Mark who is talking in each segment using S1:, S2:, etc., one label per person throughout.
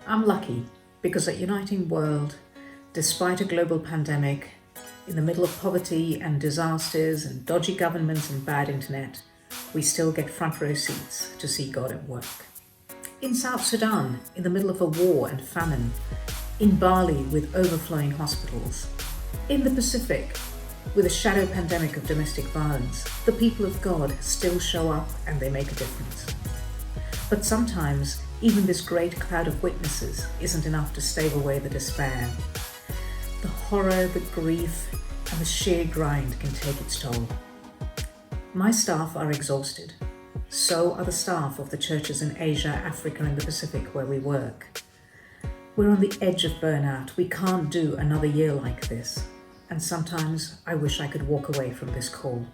S1: I'm lucky because at Uniting World, despite a global pandemic, in the middle of poverty and disasters and dodgy governments and bad internet, we still get front row seats to see God at work. In South Sudan, in the middle of a war and famine, in Bali with overflowing hospitals, in the Pacific with a shadow pandemic of domestic violence, the people of God still show up and they make a difference. But sometimes even this great cloud of witnesses isn't enough to stave away the despair. The horror, the grief, and the sheer grind can take its toll. My staff are exhausted. So are the staff of the churches in Asia, Africa, and the Pacific where we work. We're on the edge of burnout. We can't do another year like this. And sometimes I wish I could walk away from this call.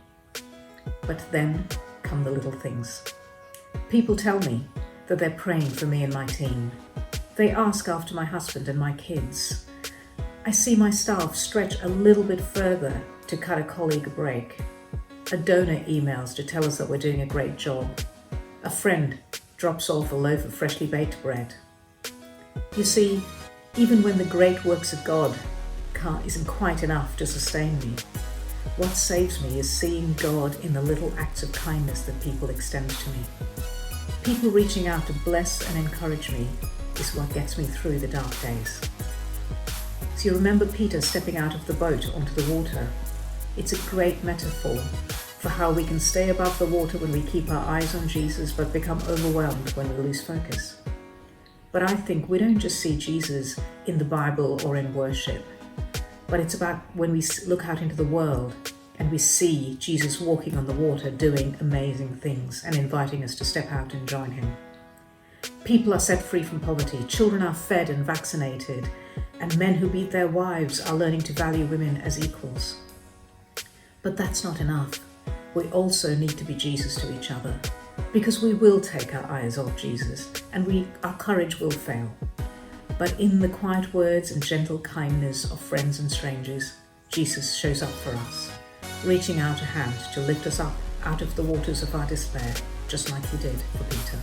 S1: But then come the little things. People tell me that they're praying for me and my team. They ask after my husband and my kids. I see my staff stretch a little bit further to cut a colleague a break. A donor emails to tell us that we're doing a great job. A friend drops off a loaf of freshly baked bread. You see, even when the great works of God isn't quite enough to sustain me, what saves me is seeing God in the little acts of kindness that people extend to me. People reaching out to bless and encourage me is what gets me through the dark days. So you remember Peter stepping out of the boat onto the water? It's a great metaphor for how we can stay above the water when we keep our eyes on Jesus but become overwhelmed when we lose focus. But I think we don't just see Jesus in the Bible or in worship, but it's about when we look out into the world and we see Jesus walking on the water doing amazing things and inviting us to step out and join him. People are set free from poverty, children are fed and vaccinated, and men who beat their wives are learning to value women as equals. But that's not enough. We also need to be Jesus to each other, because we will take our eyes off Jesus and our courage will fail. But in the quiet words and gentle kindness of friends and strangers, Jesus shows up for us, reaching out a hand to lift us up out of the waters of our despair, just like he did for Peter.